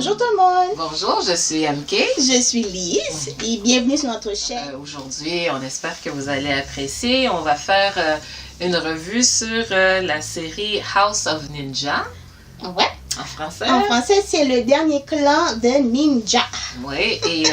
Bonjour tout le monde. Bonjour, je suis MK. Je suis Lise et bienvenue sur notre chaîne. Aujourd'hui, on espère que vous allez apprécier. On va faire une revue sur la série House of Ninja. Ouais. En français. En français, c'est le dernier clan de ninja. Oui, et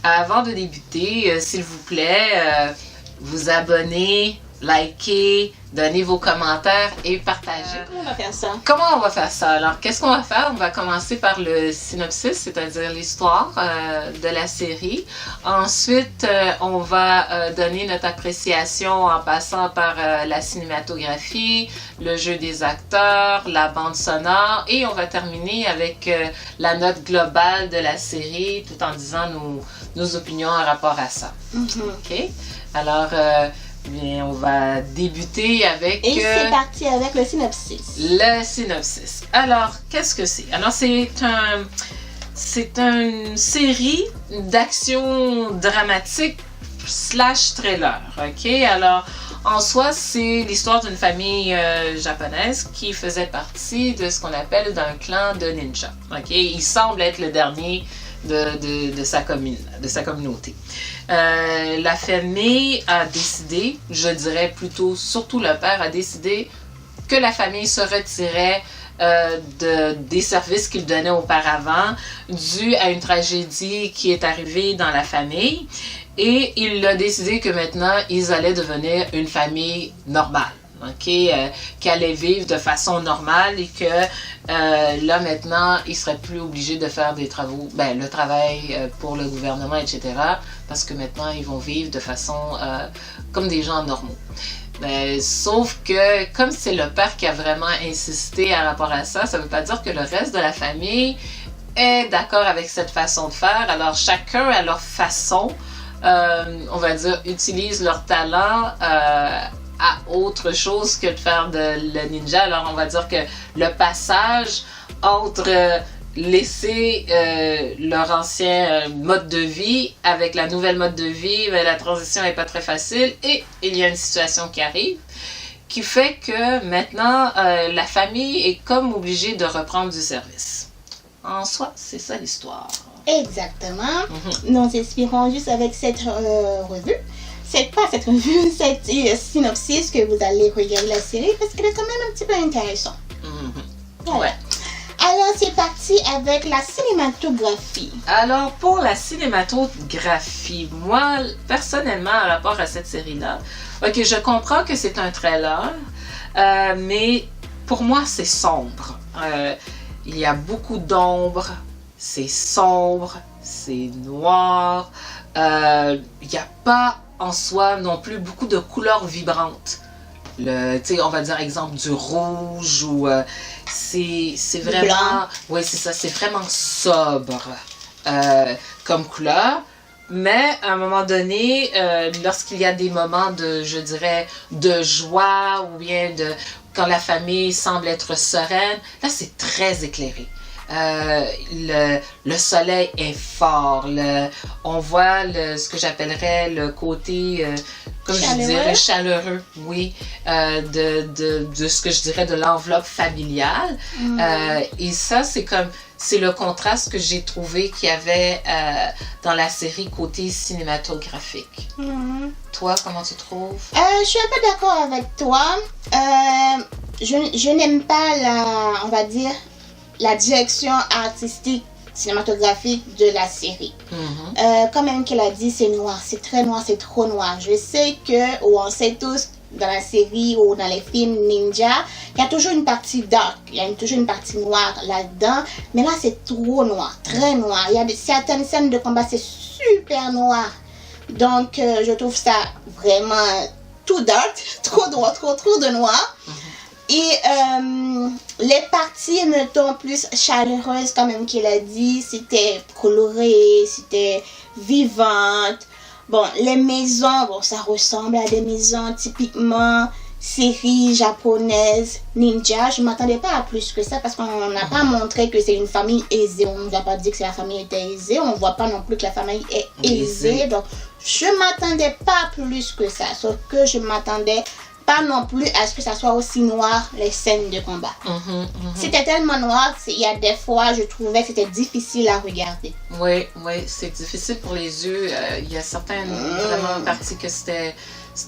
avant de débuter, s'il vous plaît, vous abonnez, likez, donnez vos commentaires et partagez. Comment on va faire ça? Comment on va faire ça? Alors, qu'est-ce qu'on va faire? On va commencer par le synopsis, c'est-à-dire l'histoire de la série. Ensuite, on va donner notre appréciation en passant par la cinématographie, le jeu des acteurs, la bande sonore et on va terminer avec la note globale de la série tout en disant nos opinions en rapport à ça. OK? Alors, bien, on va débuter avec... Et c'est parti avec le synopsis. Le synopsis. Alors, qu'est-ce que c'est? Alors, c'est une série d'action dramatique / thriller, OK? Alors, en soi, c'est l'histoire d'une famille japonaise qui faisait partie de ce qu'on appelle d'un clan de ninja, OK? Il semble être le dernier de sa communauté. La famille a décidé, je dirais plutôt, surtout le père a décidé que la famille se retirait des services qu'il donnait auparavant dû à une tragédie qui est arrivée dans la famille et il a décidé que maintenant ils allaient devenir une famille normale. Okay, qui allait vivre de façon normale et que là maintenant, ils seraient plus obligés de faire des travaux, le travail pour le gouvernement, etc. Parce que maintenant, ils vont vivre de façon comme des gens normaux. Sauf que comme c'est le père qui a vraiment insisté à rapport à ça, ça ne veut pas dire que le reste de la famille est d'accord avec cette façon de faire. Alors chacun à leur façon, on va dire, utilise leur talent à autre chose que de faire le ninja. Alors, on va dire que le passage entre laisser leur ancien mode de vie avec la nouvelle mode de vie, la transition n'est pas très facile et il y a une situation qui arrive qui fait que maintenant, la famille est comme obligée de reprendre du service. En soi, c'est ça l'histoire. Exactement. Nous inspirons juste avec cette revue. Cette synopsis que vous allez regarder la série parce qu'elle est quand même un petit peu intéressante. Voilà. Ouais. Alors, c'est parti avec la cinématographie. Alors, pour la cinématographie, moi, personnellement, en rapport à cette série-là, ok, je comprends que c'est un trailer, mais pour moi, c'est sombre. Il y a beaucoup d'ombre, c'est sombre, c'est noir, il n'y a pas en soi non plus beaucoup de couleurs vibrantes. On va dire exemple du rouge ou c'est vraiment... Oui, c'est ça, c'est vraiment sobre comme couleur. Mais à un moment donné, lorsqu'il y a des moments de, je dirais, de joie ou bien quand la famille semble être sereine, là c'est très éclairé. Le soleil est fort, on voit ce que j'appellerais le côté, comme je dirais, chaleureux, oui, de ce que je dirais de l'enveloppe familiale. Et ça, c'est le contraste que j'ai trouvé qu'il y avait dans la série côté cinématographique. Toi, comment tu trouves? Je suis un peu d'accord avec toi. Je n'aime pas on va dire, la direction artistique cinématographique de la série. Comme même qu'elle a dit, c'est noir, c'est très noir, c'est trop noir. Je sais que, ou on sait tous, dans la série ou dans les films ninja, il y a toujours une partie dark, il y a toujours une partie noire là-dedans, mais là c'est trop noir, très noir. Il y a certaines scènes de combat, c'est super noir. Donc je trouve ça vraiment tout dark, trop noir, trop de noir. Et les parties, mettons, plus chaleureuses, quand même qu'il a dit, c'était coloré, c'était vivante. Bon, les maisons, bon, ça ressemble à des maisons typiquement série japonaise, ninja. Je ne m'attendais pas à plus que ça parce qu'on n'a pas montré que c'est une famille aisée. On ne nous a pas dit que la famille était aisée. On ne voit pas non plus que la famille est aisée. Donc, je ne m'attendais pas plus que ça. Sauf que je m'attendais pas non plus à ce que ça soit aussi noir, les scènes de combat. C'était tellement noir, il y a des fois, je trouvais que c'était difficile à regarder. Oui, c'est difficile pour les yeux. Il y a certaines vraiment parties que c'était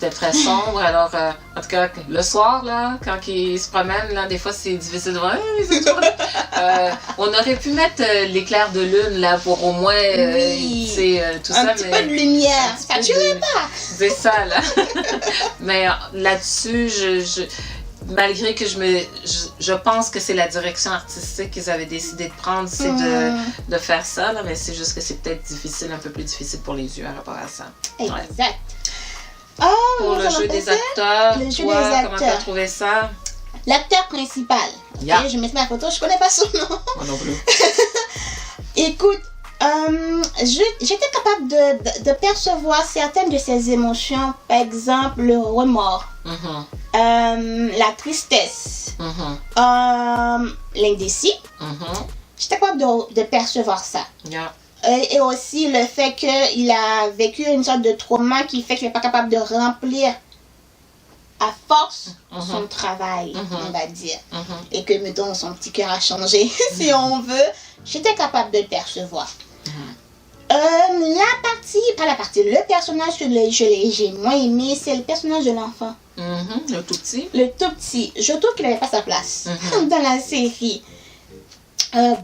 très sombre. Alors, en tout cas, le soir, là, quand ils se promènent, là, des fois, c'est difficile de voir. On aurait pu mettre l'éclair de lune, là, pour au moins, tout un ça. Petit peu de lumière, ça tuerait pas. C'est ça, là. Mais là-dessus, malgré que je pense que c'est la direction artistique qu'ils avaient décidé de prendre, c'est de faire ça, là, mais c'est juste que c'est peut-être difficile, un peu plus difficile pour les yeux à rapport à ça. Exact. Pour le jeu des acteurs, comment tu as trouvé ça? L'acteur principal. Okay, je mets ma photo, je connais pas son nom. Moi non plus. Écoute, j'étais capable de percevoir certaines de ses émotions, par exemple le remords, la tristesse, l'indécis. J'étais capable de percevoir ça. Et aussi le fait qu'il a vécu une sorte de trauma qui fait qu'il n'est pas capable de remplir à force son travail, on va dire. Et que, mettons, son petit cœur a changé, si on veut. J'étais capable de le percevoir. Le personnage que j'ai moins aimé, c'est le personnage de l'enfant. Le tout petit. Le tout petit. Je trouve qu'il n'avait pas sa place dans la série.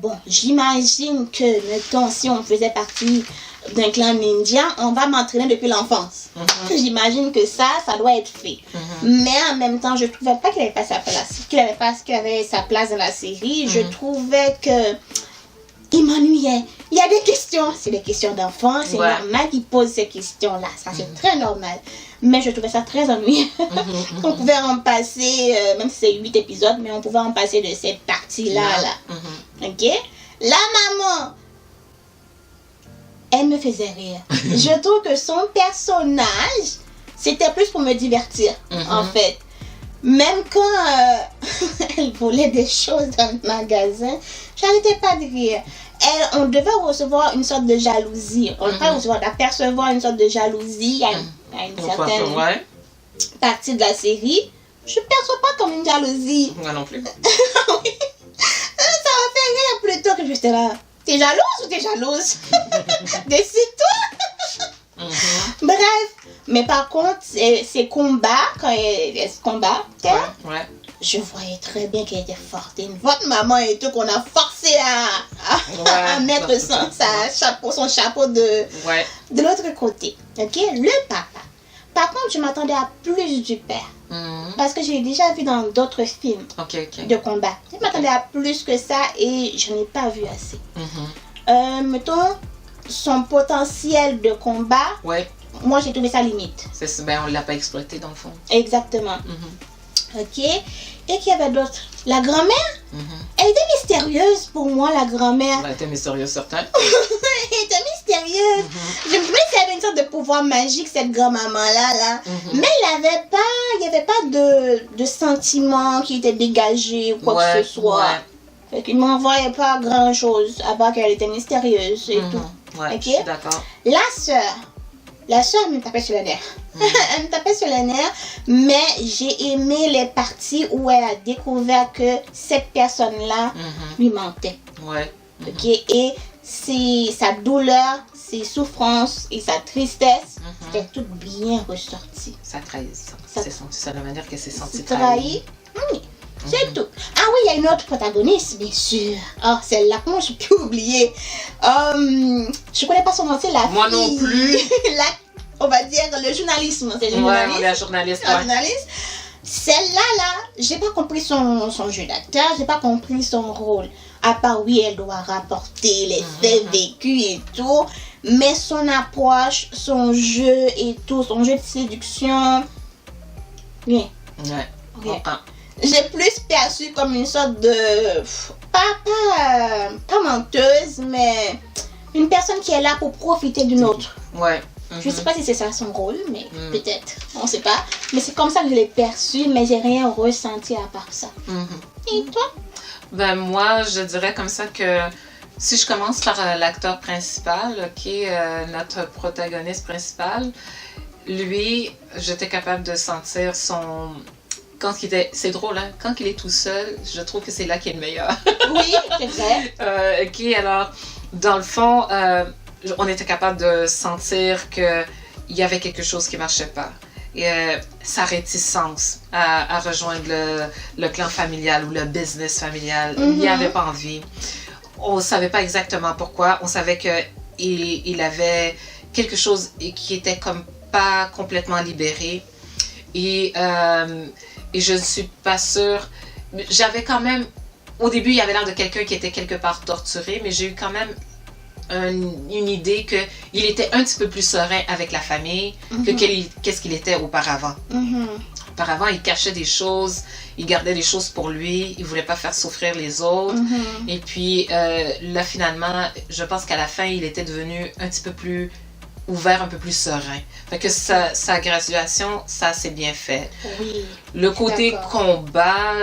Bon, j'imagine que, mettons, si on faisait partie d'un clan ninja, on va m'entraîner depuis l'enfance. J'imagine que ça doit être fait. Mais en même temps, je trouvais pas qu'il avait pas sa place. Qu'il avait sa place dans la série. Je trouvais que il m'ennuyait. Il y a des questions, c'est des questions d'enfants, c'est normal qu'ils posent ces questions-là. Ça, c'est très normal. Mais je trouvais ça très ennuyeux. On pouvait en passer, même si c'est 8 épisodes, mais on pouvait en passer de cette partie-là. Ok? La maman, elle me faisait rire. Je trouve que son personnage, c'était plus pour me divertir, en fait. Même quand elle volait des choses dans le magasin, j'arrêtais pas de rire. On devait recevoir une sorte de jalousie. On devait apercevoir une sorte de jalousie à une certaine partie de la série. Je ne perçois pas comme une jalousie. Moi non plus. Oui. Ça m'a fait rire plutôt que j'étais là. T'es jalouse ou t'es jalouse? Décide-toi. Bref. Mais par contre, ces combats, quand elle se combat, je voyais très bien qu'elle était forte. Et votre maman et tout, qu'on a forcé à mettre son chapeau de l'autre côté. Ok? Le papa. Par contre, je m'attendais à plus du père. Parce que j'ai déjà vu dans d'autres films de combat. Je m'attendais à plus que ça et je n'ai pas vu assez. Mettons, son potentiel de combat, moi j'ai trouvé ça limite. On ne l'a pas exploité dans le fond. Exactement. Ok. Et qu'il y avait d'autres. La grand-mère, elle était mystérieuse pour moi, la grand-mère. Elle était mystérieuse, certain. Elle était mystérieuse. Je me disais qu'elle avait une sorte de pouvoir magique, cette grand-maman-là. Mais il n'y avait pas de sentiment qui était dégagé ou quoi que ce soit. Fait qu'il ne m'envoyait pas grand-chose, à part qu'elle était mystérieuse et tout. Je suis d'accord. La sœur me tapait sur les nerfs. Elle me tapait sur les nerfs, mais j'ai aimé les parties où elle a découvert que cette personne-là lui mentait. Ok? Et sa douleur, ses souffrances et sa tristesse, c'était tout bien ressorti. Ça trahit. Ça veut dire que c'est senti trahi. Oui. C'est tout. Ah oui, il y a une autre protagoniste, bien sûr. Oh, celle-là, comment j'ai pu oublier? Je connais pas son nom, c'est la fille. Moi non plus. On va dire le journalisme. C'est la journaliste. Celle-là, j'ai pas compris son jeu d'acteur, j'ai pas compris son rôle. À part, oui, elle doit rapporter les faits vécus et tout. Mais son approche, son jeu et tout, son jeu de séduction. Rien. J'ai plus perçu comme une sorte de... Pas menteuse, mais une personne qui est là pour profiter d'une autre. Je sais pas si c'est ça son rôle, mais peut-être. On sait pas. Mais c'est comme ça que je l'ai perçu, mais j'ai rien ressenti à part ça. Et toi? Moi, je dirais comme ça que si je commence par l'acteur principal, qui est notre protagoniste principal, lui, j'étais capable de sentir son... C'est drôle, hein? Quand il est tout seul, je trouve que c'est là qu'il est le meilleur. Oui, c'est vrai. OK, alors, dans le fond, on était capable de sentir qu'il y avait quelque chose qui ne marchait pas. Et, sa réticence à rejoindre le clan familial ou le business familial, il n'y avait pas envie. On ne savait pas exactement pourquoi. On savait qu'il avait quelque chose qui était comme pas complètement libéré. Et je ne suis pas sûre. J'avais quand même... Au début, il avait l'air de quelqu'un qui était quelque part torturé, mais j'ai eu quand même une idée qu'il était un petit peu plus serein avec la famille que qu'est-ce qu'il était auparavant. Auparavant, il cachait des choses, il gardait des choses pour lui, il ne voulait pas faire souffrir les autres. Et puis, là, finalement, je pense qu'à la fin, il était devenu un petit peu plus ouvert, un peu plus serein. Fait que sa graduation, ça s'est bien fait. Oui. Le côté combat,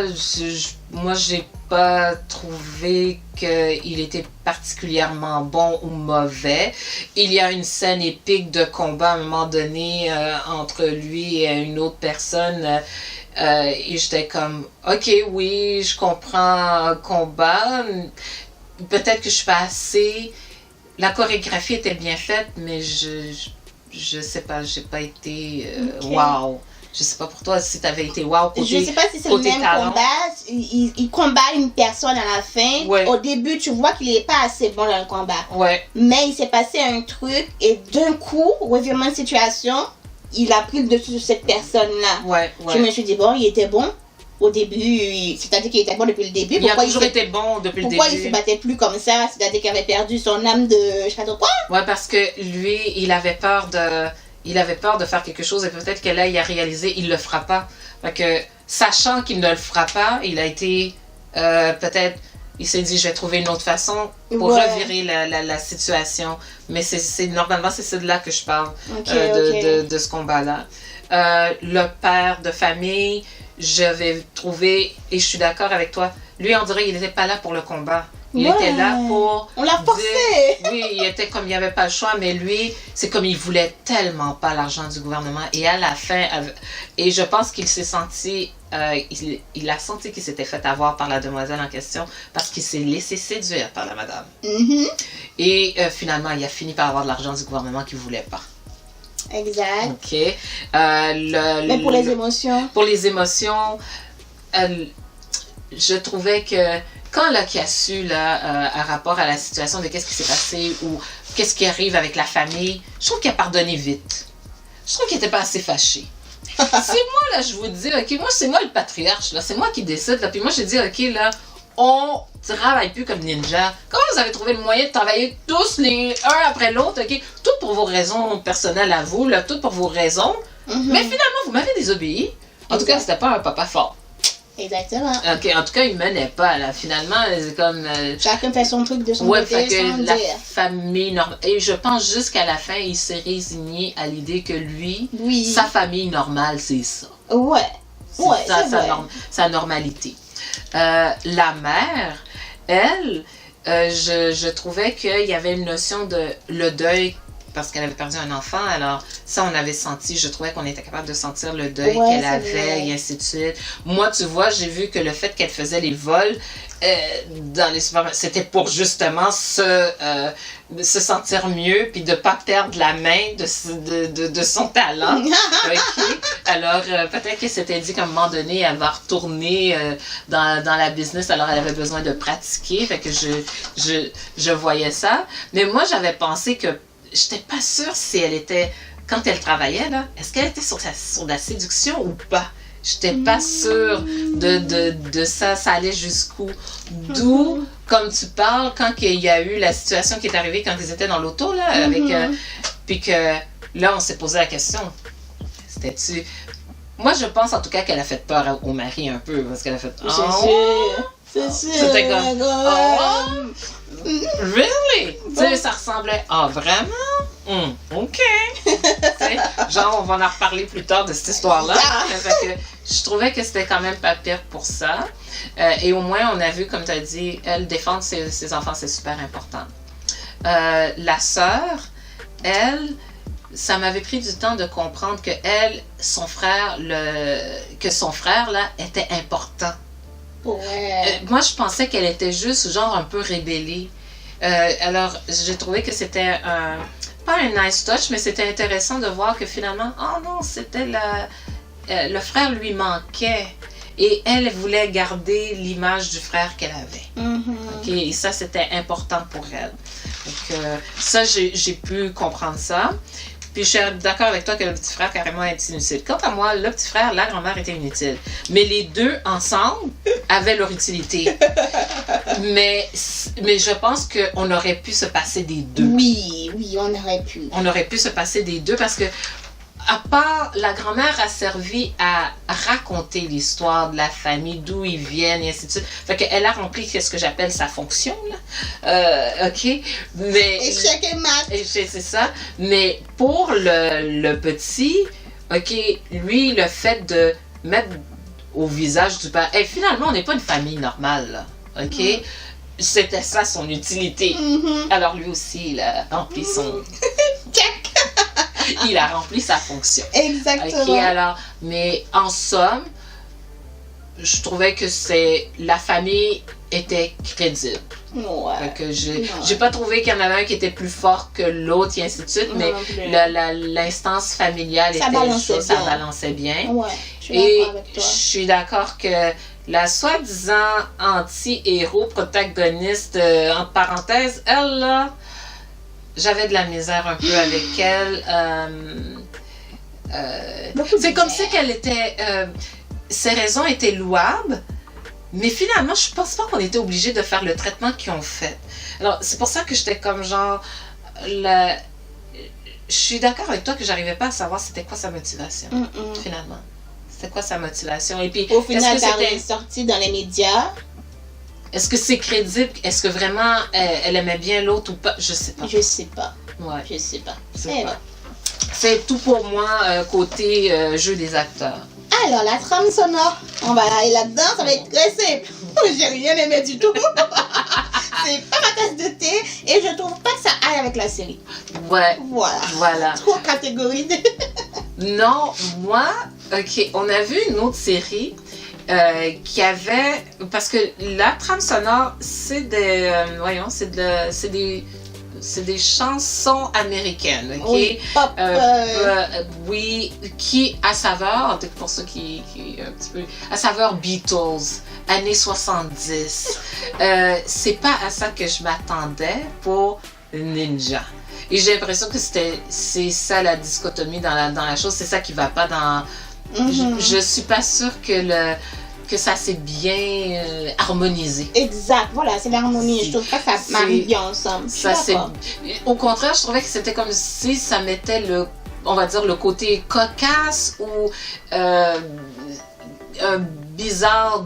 moi, j'ai pas trouvé qu'il était particulièrement bon ou mauvais. Il y a une scène épique de combat à un moment donné entre lui et une autre personne. Et j'étais comme, OK, oui, je comprends combat. Peut-être que je suis pas assez... La chorégraphie était bien faite, mais je sais pas, j'ai pas été wow. Je sais pas pour toi si tu avais été wow côté je sais pas si c'est le même talent. combat. Il combat une personne à la fin. Ouais. Au début, tu vois qu'il est pas assez bon dans le combat. Ouais. Mais il s'est passé un truc et d'un coup, revirement de situation, il a pris le dessus sur cette personne-là. Ouais. Je me suis dit, bon, il était bon. Au début, c'est-à-dire qu'il était bon depuis le début. Il a toujours été bon depuis le début. Pourquoi il se battait plus comme ça? C'est-à-dire qu'il avait perdu son âme de je sais pas quoi? Ouais, parce que lui, il avait peur de faire quelque chose et peut-être que là, il a réalisé, il le fera pas. Fait que, sachant qu'il ne le fera pas, il a été, peut-être, il s'est dit, je vais trouver une autre façon pour revirer la situation. Mais normalement, c'est de là que je parle, de ce combat-là. Le père de famille, j'avais trouvé, et je suis d'accord avec toi, lui, on dirait qu'il n'était pas là pour le combat. Il était là pour... On l'a forcé! Oui, il était comme il n'y avait pas le choix, mais lui, c'est comme il voulait tellement pas l'argent du gouvernement. Et à la fin, et je pense qu'il s'est senti... il a senti qu'il s'était fait avoir par la demoiselle en question parce qu'il s'est laissé séduire par la madame. Et finalement, il a fini par avoir de l'argent du gouvernement qu'il ne voulait pas. Exact. OK. Mais pour les émotions? Pour les émotions, je trouvais que quand qui a su là, à rapport à la situation de qu'est-ce qui s'est passé ou qu'est-ce qui arrive avec la famille, je trouve qu'il a pardonné vite. Je trouve qu'il n'était pas assez fâché. C'est moi, là, je vous dis, OK, moi, c'est moi le patriarche, là, c'est moi qui décide, là, puis moi, je dis, OK, là, on travaille plus comme ninja. Comment vous avez trouvé le moyen de travailler tous les un après l'autre, OK, tout pour vos raisons personnelles à vous, là, tout pour vos raisons, mais finalement, vous m'avez désobéi. En tout cas, c'était pas un papa fort. Exactement. OK, en tout cas, il menait pas, là. Finalement, c'est comme... chacun fait son truc de son côté, fait que sans la dire. famille normale... Et je pense jusqu'à la fin, il s'est résigné à l'idée que lui, sa famille normale, c'est ça. Ouais. C'est sa normalité. La mère, elle, je trouvais qu'il y avait une notion de le deuil parce qu'elle avait perdu un enfant. Alors, ça, on avait senti, je trouvais qu'on était capable de sentir le deuil qu'elle avait, et ainsi de suite. Moi, tu vois, j'ai vu que le fait qu'elle faisait les vols dans les supermarchés, c'était pour justement se sentir mieux puis de ne pas perdre la main de son talent. Okay? Alors, peut-être qu'elle s'était dit qu'à un moment donné, elle va retourner dans la business, alors elle avait besoin de pratiquer. Fait que je voyais ça. Mais moi, j'avais pensé que j'étais pas sûre si elle était, quand elle travaillait, là, est-ce qu'elle était sur la séduction ou pas? J'étais pas sûre de ça, ça allait jusqu'où. D'où, comme tu parles, quand il y a eu la situation qui est arrivée quand ils étaient dans l'auto, là, avec, puis que là, on s'est posé la question. C'était-tu... Moi, je pense en tout cas qu'elle a fait peur au mari un peu, parce qu'elle a fait... C'est sûr. C'était comme... Really? Tu sais, ça ressemblait... Ah, vraiment? OK. Genre, on va en reparler plus tard de cette histoire-là. Fait que je trouvais que c'était quand même pas pire pour ça. Et au moins, on a vu, comme tu as dit, elle défendre ses enfants, c'est super important. La sœur, elle, ça m'avait pris du temps de comprendre que son frère là était important. Ouais. Moi, je pensais qu'elle était juste genre un peu rébellée. Alors, j'ai trouvé que c'était pas un nice touch, mais c'était intéressant de voir que finalement, oh non, c'était le frère lui manquait. Et elle voulait garder l'image du frère qu'elle avait. Okay? Et ça, c'était important pour elle. Donc, ça, j'ai pu comprendre ça. Puis je suis d'accord avec toi que le petit frère carrément est inutile. Quant à moi, le petit frère, la grand-mère était inutile. Mais les deux ensemble avaient leur utilité. mais je pense qu'on aurait pu se passer des deux. Oui, on aurait pu. On aurait pu se passer des deux parce que à part, la grand-mère a servi à raconter l'histoire de la famille, d'où ils viennent, et ainsi de suite. Fait qu'elle a rempli ce que j'appelle sa fonction, là. OK? Mais... Échec et mat. C'est ça. Mais pour le petit, OK, lui, le fait de mettre au visage du père... Hey, finalement, on n'est pas une famille normale, là. OK? C'était ça son utilité. Alors lui aussi, il a rempli son... Check! Il a rempli sa fonction. Exactement. OK, alors, mais en somme, je trouvais que la famille était crédible. Ouais. Que j'ai pas trouvé qu'il y en avait un qui était plus fort que l'autre et ainsi de suite, mais l'instance familiale ça balançait bien. Ouais, je suis d'accord avec toi. Je suis d'accord que la soi-disant anti-héros protagoniste, entre parenthèses, elle là, j'avais de la misère un peu avec elle. C'est comme si qu'elle était... ses raisons étaient louables, mais finalement, je pense pas qu'on était obligé de faire le traitement qu'ils ont fait. Alors, c'est pour ça que j'étais comme genre... Je suis d'accord avec toi que j'arrivais pas à savoir c'était quoi sa motivation, finalement. C'était quoi sa motivation? Et puis, au final, ça est sorti dans les médias. Est-ce que c'est crédible? Est-ce que vraiment elle aimait bien l'autre ou pas? Je sais pas. Je sais pas. Ouais. Je sais pas. C'est tout pour moi côté jeu des acteurs. Alors, la trame sonore, on va aller là-dedans, ça va être très simple. J'ai rien aimé du tout. C'est pas ma tasse de thé et je trouve pas que ça aille avec la série. Ouais. Voilà. Trop catégorisé. Non, moi, OK, on a vu une autre série qui avait... Parce que la trame sonore, c'est des... c'est des chansons américaines, OK? Oui, pop. Oui, qui, à saveur, pour ceux qui un petit peu... À saveur Beatles, années 70. C'est pas à ça que je m'attendais pour Ninja. Et j'ai l'impression que c'est ça la dichotomie dans la chose, c'est ça qui va pas dans... Je suis pas sûre que ça s'est bien harmonisé. Exact, voilà, c'est l'harmonie. Je trouve pas que ça marie bien ensemble. Au contraire, je trouvais que c'était comme si ça mettait on va dire, le côté cocasse ou bizarre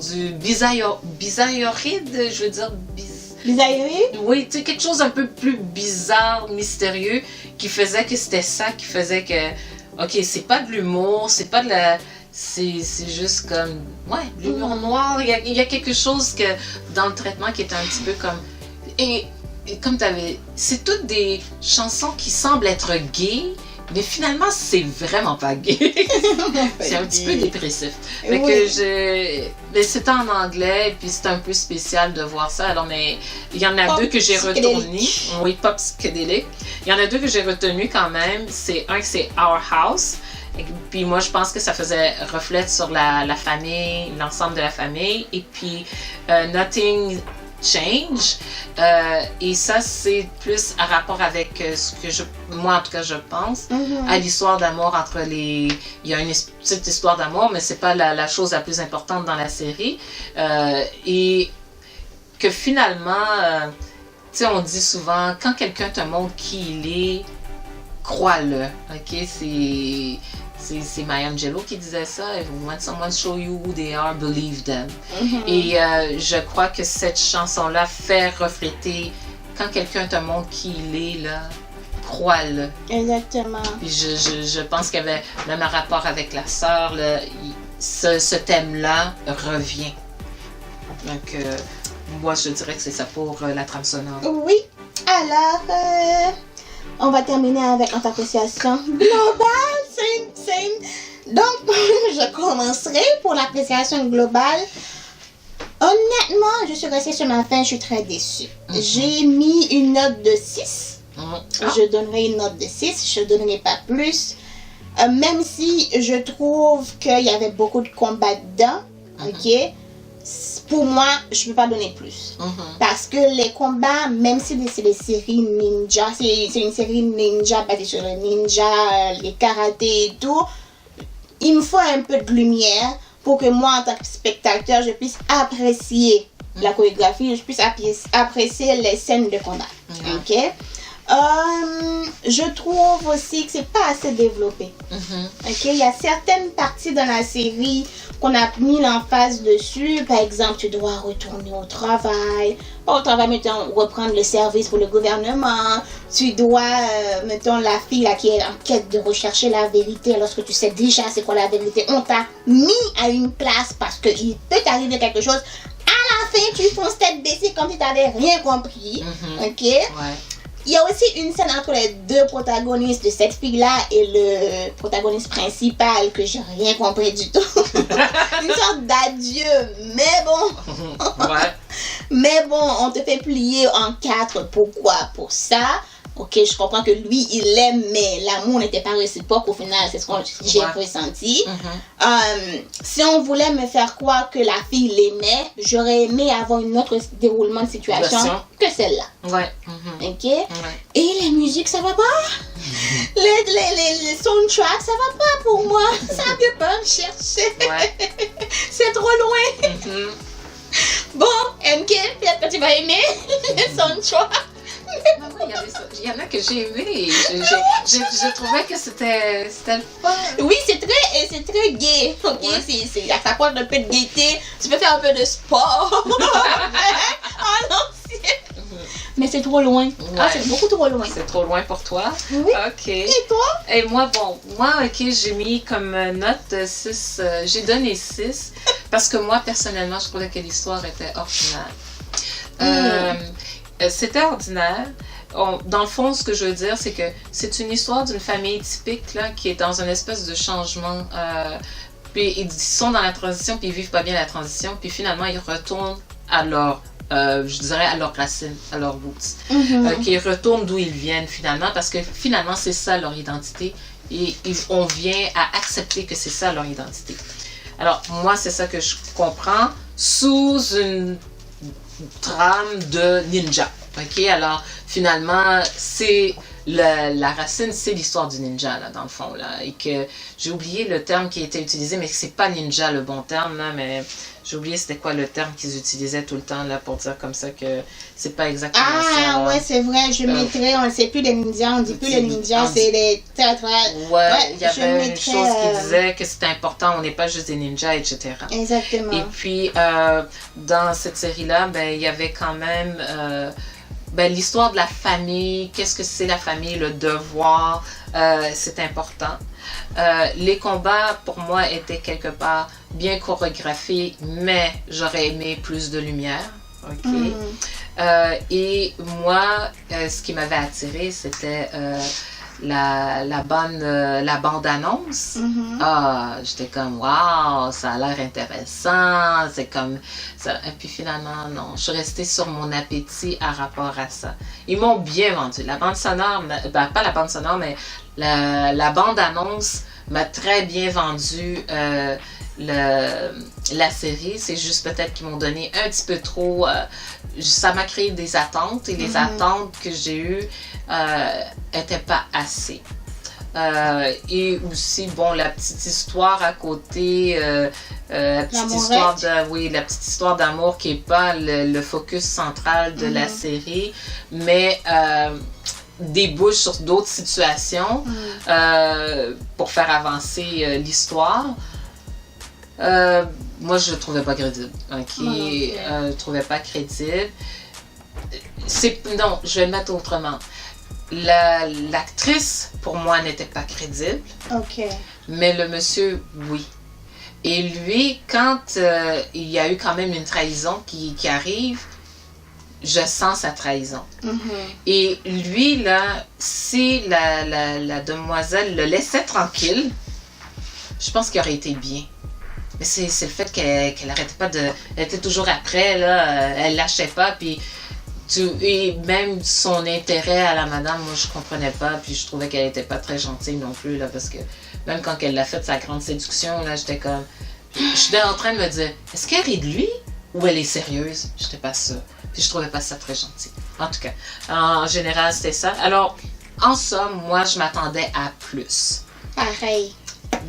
bizarroïde, je veux dire, bizarroïde? Oui, tu sais, quelque chose un peu plus bizarre, mystérieux, qui faisait que c'était ça, qui faisait que, OK, c'est pas de l'humour, c'est pas de la... C'est juste comme, de l'humour noir. Il y a quelque chose que dans le traitement qui est un petit peu comme... Et comme tu avais... C'est toutes des chansons qui semblent être gays, mais finalement, c'est vraiment pas gay. C'est un petit peu dépressif. Mais c'était en anglais, et puis c'était un peu spécial de voir ça. Alors, mais il y en a deux que j'ai retenus. Oui, pop psychédélique. Il y en a deux que j'ai retenus quand même. C'est Our House. Et puis moi, je pense que ça faisait reflet sur la famille, l'ensemble de la famille. Et puis Nothing Change. Et ça, c'est plus à rapport avec ce que moi en tout cas je pense, à l'histoire d'amour entre les... Il y a une petite histoire d'amour, mais c'est pas la chose la plus importante dans la série. Et que finalement, tu sais, on dit souvent, quand quelqu'un te montre qui il est, crois-le. OK? C'est Maya Angelou qui disait ça. When someone show you who they are, believe them. Et je crois que cette chanson-là fait refléter, quand quelqu'un te montre qui il est, là, crois-le. Exactement. Puis je pense qu'il y avait même un rapport avec la sœur, ce thème-là revient. Donc, moi, je dirais que c'est ça pour la trame sonore. Oui. Alors, on va terminer avec notre appréciation globale. Donc, je commencerai pour l'appréciation globale. Honnêtement, je suis restée sur ma fin, je suis très déçue. J'ai mis une note de 6. Je donnerai une note de 6, je ne donnerai pas plus. Même si je trouve qu'il y avait beaucoup de combats dedans, ok? Pour moi, je ne peux pas donner plus. Parce que les combats, même si c'est des séries ninja, c'est une série ninja basée sur le ninja, les karatés et tout, il me faut un peu de lumière pour que moi, en tant que spectateur, je puisse apprécier la chorégraphie, je puisse apprécier les scènes de combat. Ok? Je trouve aussi que c'est pas assez développé. Ok, il y a certaines parties dans la série qu'on a mis l'emphase dessus. Par exemple, tu dois retourner au travail. Pas au travail, mettons, reprendre le service pour le gouvernement. Tu dois, mettons, la fille là, qui est en quête de rechercher la vérité, lorsque tu sais déjà c'est quoi la vérité, on t'a mis à une place parce qu'il peut t'arriver quelque chose. À la fin, tu fonces tête baissée comme si tu n'avais rien compris. Ok? Ouais. Il y a aussi une scène entre les deux protagonistes de cette fille-là et le protagoniste principal que j'ai rien compris du tout. Une sorte d'adieu, mais bon. Ouais. Mais bon, on te fait plier en 4. Pourquoi? Pour ça. Ok, je comprends que lui, il l'aime, mais l'amour n'était pas réciproque. Au final, c'est ce que j'ai ressenti. Si on voulait me faire croire que la fille l'aimait, j'aurais aimé avoir un autre déroulement de situation que celle-là. Ouais. Ok. Ouais. Et les musiques, ça va pas. Les soundtracks, ça va pas pour moi. Ça vient pas me chercher. Ouais. C'est trop loin. Bon, MK, peut-être que tu vas aimer les soundtracks. Il y en a que j'ai aimé. Je trouvais que c'était le fun. Oui, c'est très gay. Ok, ouais. Ça apporte un peu de gaieté. Tu peux faire un peu de sport. En entier. Mais c'est trop loin. Ouais. Ah, c'est beaucoup trop loin. C'est trop loin pour toi? Oui. Ok. Et toi? Et moi, ok, j'ai mis comme note 6. J'ai donné 6 parce que moi, personnellement, je trouvais que l'histoire était ordinaire. C'était ordinaire. Dans le fond, ce que je veux dire, c'est que c'est une histoire d'une famille typique là, qui est dans une espèce de changement. Puis ils sont dans la transition, puis ils vivent pas bien la transition. Puis finalement, ils retournent à leur, je dirais, à leurs racines, à leurs roots. Qu'ils retournent d'où ils viennent finalement, parce que finalement, c'est ça leur identité. Et on vient à accepter que c'est ça leur identité. Alors, moi, c'est ça que je comprends sous une trame de ninja. Ok, alors finalement, c'est la racine, c'est l'histoire du ninja, là, dans le fond, là, et que j'ai oublié le terme qui était utilisé, mais c'est pas ninja le bon terme, là, mais j'ai oublié c'était quoi le terme qu'ils utilisaient tout le temps, là, pour dire comme ça que c'est pas exactement ça. Ah, ouais, c'est vrai, je mettrais, on ne sait plus les ninjas, on dit plus les ninjas, c'est les théâtres. Ouais, il y avait une chose qui disait que c'était important, on n'est pas juste des ninjas, etc. Exactement. Et puis, dans cette série-là, ben, il y avait quand même... l'histoire de la famille, qu'est-ce que c'est la famille, le devoir, c'est important. Les combats, pour moi, étaient quelque part bien chorégraphiés, mais j'aurais aimé plus de lumière. Okay? Et moi, ce qui m'avait attiré, c'était la bande-annonce. Ah, j'étais comme, waouh, ça a l'air intéressant, c'est comme ça. Et puis finalement, non, je suis restée sur mon appétit à rapport à ça. Ils m'ont bien vendu. La bande sonore, pas la bande sonore, mais la bande-annonce m'a très bien vendu la série. C'est juste peut-être qu'ils m'ont donné un petit peu trop... ça m'a créé des attentes et les attentes que j'ai eues n'étaient pas assez. Et aussi, bon, la petite histoire à côté, la petite histoire d'amour qui n'est pas le focus central de la série, mais débouche sur d'autres situations pour faire avancer l'histoire. Moi, je ne le trouvais pas crédible. Je ne trouvais pas crédible. Non, je vais le mettre autrement. L'actrice, pour moi, n'était pas crédible. Mais le monsieur, oui. Et lui, quand il y a eu quand même une trahison qui arrive, je sens sa trahison. Mhm. Et lui, là, si la demoiselle le laissait tranquille, je pense qu'il aurait été bien. Mais c'est le fait qu'elle arrêtait pas de... Elle était toujours après, là, elle lâchait pas, puis... Et même son intérêt à la madame, moi, je comprenais pas, puis je trouvais qu'elle était pas très gentille non plus, là, parce que même quand elle l'a fait sa grande séduction, là, j'étais comme... J'étais en train de me dire, est-ce qu'elle rit de lui ou elle est sérieuse? J'étais pas sûre. Puis je trouvais pas ça très gentil. En tout cas, en général, c'était ça. Alors, en somme, moi, je m'attendais à plus. Pareil.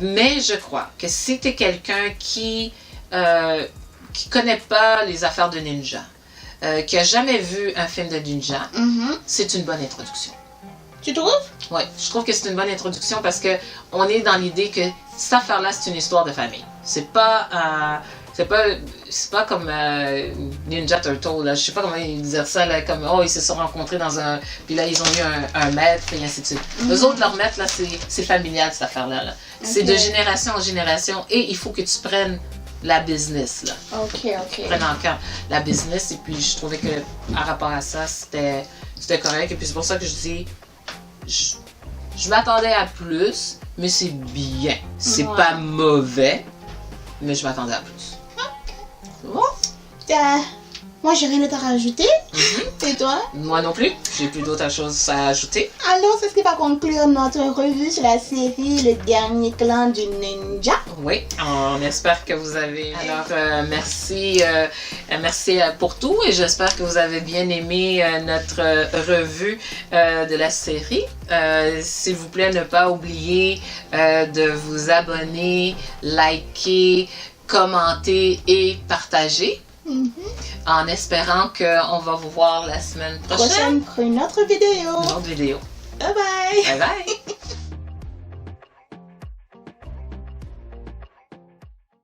Mais je crois que si t'es quelqu'un qui connaît pas les affaires de ninja, qui a jamais vu un film de ninja, c'est une bonne introduction. Tu trouves? Oui, je trouve que c'est une bonne introduction parce que on est dans l'idée que cette affaire-là, c'est une histoire de famille. C'est pas comme Ninja Turtle, là. Je sais pas comment ils disaient ça, là, comme ils se sont rencontrés dans un... Puis là, ils ont eu un maître, et ainsi de suite. Eux autres, leur maître, là, c'est familial, cette affaire-là. Là. C'est de génération en génération et il faut que tu prennes la business, là. Ok. Prenne en compte la business et puis je trouvais que à rapport à ça, c'était correct. Et puis c'est pour ça que je dis, je m'attendais à plus, mais c'est bien. C'est pas mauvais, mais je m'attendais à plus. Bon. Moi, j'ai rien d'autre à rajouter. Et toi? Moi non plus. J'ai plus d'autres choses à ajouter. Alors, c'est ce qui va conclure notre revue sur la série Le Dernier Clan du Ninja. Oui, on espère que vous avez... Alors, merci pour tout et j'espère que vous avez bien aimé notre revue de la série. S'il vous plaît, ne pas oublier de vous abonner, liker, commenter et partager. En espérant qu'on va vous voir la semaine prochaine Pour une autre vidéo. Une autre vidéo. Bye bye. Bye bye.